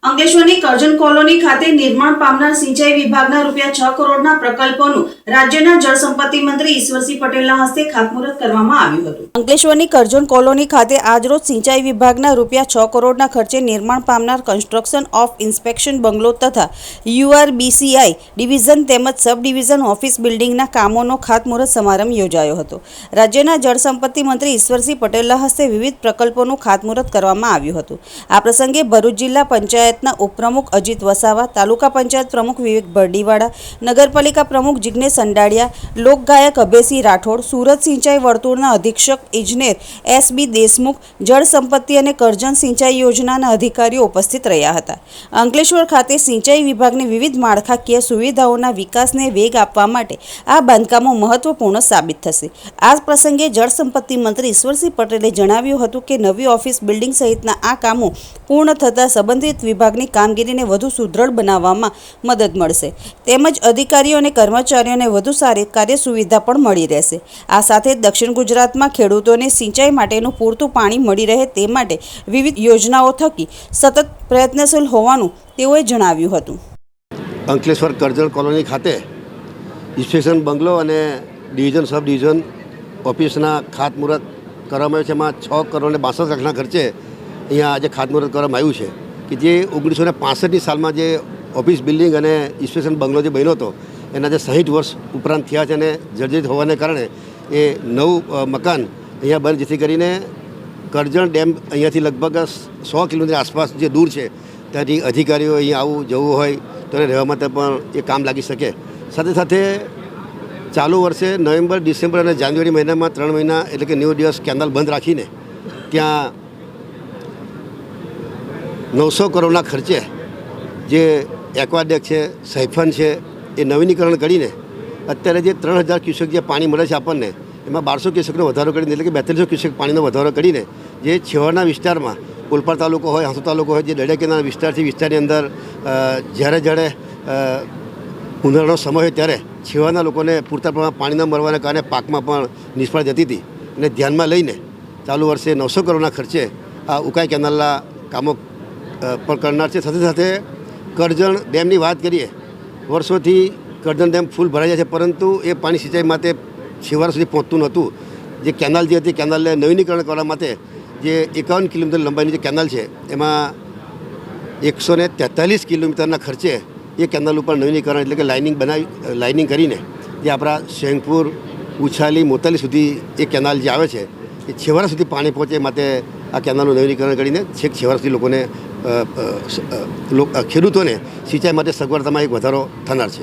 અંકલેશ્વરની Karjan colony ખાતે નિર્માણ પામનાર સિંચાઈ વિભાગના રૂપિયા 6 કરોડના પ્રકલ્પોનું રાજ્યના જળસંપત્તિ મંત્રી ઈશ્વરસિંહ પટેલના હસ્તે ખાતમુહૂર્ત કરવામાં આવ્યું હતું। અંકલેશ્વરની કરજણ કોલોની ખાતે આજરોજ સિંચાઈ વિભાગના રૂપિયા 6 કરોડના ખર્ચે નિર્માણ પામનાર કન્સ્ટ્રક્શન ઓફ ઇન્સ્પેક્શન બંગલો તથા URBCI ડિવિઝન તેમજ સબ ડિવિઝન ઓફિસ બિલ્ડિંગના કામોનો ખાતમુહૂર્ત સમારંભ યોજાયો હતો। રાજ્યના જળસંપત્તિ મંત્રી ઈશ્વરસિંહ પટેલના હસ્તે વિવિધ પ્રકલ્પોનું ખાતમુહૂર્ત કરવામાં આવ્યું હતું। આ પ્રસંગે ભરૂચ જિલ્લા પંચાયત ઉપપ્રમુખ અજીત વસાવા, તાલુકા પંચાયત પ્રમુખ વિવેક ભરડીવાડા, નગરપાલિકા પ્રમુખ જિગ્નેશ સંડાડિયા, લોકગાયક અભયસિંહ રાઠોડ, સુરત સિંચાઈ વર્તુળના અધિક્ષક ઇજનેર SB દેશમુખ, જળ સંપત્તિ અને કરજણ સિંચાઈ યોજનાના અધિકારીઓ ઉપસ્થિત રહ્યા હતા। અંકલેશ્વર ખાતે સિંચાઈ વિભાગની વિવિધ માળખાકીય સુવિધાઓના વિકાસને વેગ આપવા માટે આ બાંધકામો મહત્વપૂર્ણ સાબિત થશે। આ પ્રસંગે જળ સંપત્તિ મંત્રી ઈશ્વરસિંહ પટેલે જણાવ્યું હતું કે નવી ઓફિસ બિલ્ડિંગ સહિતના આ કામો પૂર્ણ થતાં સંબંધિત વિભાગની કામગીરીને વધુ સુદૃઢ બનાવવામાં મદદ મળશે તેમજ અધિકારીઓ અને કર્મચારીઓને વધુ સારી કાર્ય સુવિધા પણ મળી રહેશે। આ સાથે દક્ષિણ ગુજરાતમાં ખેડૂતોને સિંચાઈ માટેનું પૂરતું પાણી મળી રહે તે માટે વિવિધ યોજનાઓ થકી સતત પ્રયત્નશીલ હોવાનું તેઓએ જણાવ્યું હતું। અંકલેશ્વર કરજણ કોલોની ખાતે ઇન્સ્પેક્શન બંગલો અને ડિવિઝન સબ ડિવિઝન ઓફિસના ખાતમુહૂર્ત કરવામાં આવ્યું છે। એમાં 6 કરોડ 62 લાખના ખર્ચે અહીંયા આજે ખાતમુહૂર્ત કરવામાં આવ્યું છે કે જે 1965ની સાલમાં જે ઓફિસ બિલ્ડિંગ અને ઇન્સ્પેક્શન બંગલો જે બન્યો હતો એના જે 60 વર્ષ ઉપરાંત થયા છે અને જર્જરિત હોવાને કારણે એ નવું મકાન અહીંયા બને, જેથી કરીને કરજણ ડેમ અહીંયાથી લગભગ 100 કિલોમીટર આસપાસ જે દૂર છે ત્યાંથી અધિકારીઓ અહીંયા આવું જવું હોય તો એને રહેવા માટે પણ એ કામ લાગી શકે। સાથે સાથે ચાલુ વર્ષે નવેમ્બર, ડિસેમ્બર અને જાન્યુઆરી મહિનામાં 3 મહિના એટલે કે 90 દિવસ કેનાલ બંધ રાખીને ત્યાં 900 કરોડના ખર્ચે જે એક્વાડેક છે, સાયફન છે, એ નવીનીકરણ કરીને અત્યારે જે 3000 ક્યુસેક જે પાણી મળે છે આપણને એમાં 1200 ક્યુસેકનો વધારો કરીને એટલે કે 4200 ક્યુસેક પાણીનો વધારો કરીને જે છેવાડાના વિસ્તારમાં ઓલપાડ તાલુકો હોય, હાંસુ તાલુકો હોય, જે દરિયા કિનારા વિસ્તારની અંદર જ્યારે ઉનાળાનો સમય હોય ત્યારે છેવાડાના લોકોને પૂરતા પ્રમાણમાં પાણી ન મળવાને કારણે પાકમાં પણ નિષ્ફળ જતી હતી અને ધ્યાનમાં લઈને ચાલુ વર્ષે 900 કરોડના ખર્ચે આ ઉકાઈ કેનાલના કામો પણ કરનાર છે। સાથે સાથે કરજણ ડેમની વાત કરીએ, વર્ષોથી કરજણ ડેમ ફૂલ ભરાઈ જાય છે, પરંતુ એ પાણી સિંચાઈ માટે છેવાડા સુધી પહોંચતું નહોતું। જે કેનાલ જે હતી કેનાલને નવીનીકરણ કરવા માટે જે 51 કિલોમીટર લંબાઈની જે કેનાલ છે એમાં 143 કિલોમીટરના ખર્ચે એ કેનાલ ઉપર નવીનીકરણ એટલે કે લાઇનિંગ કરીને જે આપણા શેંગપુર, ઉછાલી, મોતાલી સુધી એ કેનાલ જે આવે છે એ છેવાડા સુધી પાણી પહોંચે માટે આ કેનાલનું નવીનીકરણ કરીને છેક છેવાડા સુધી લોકોને ખેડૂતોને સિંચાઈ માટે સગવડતામાં એક વધારો થનાર છે।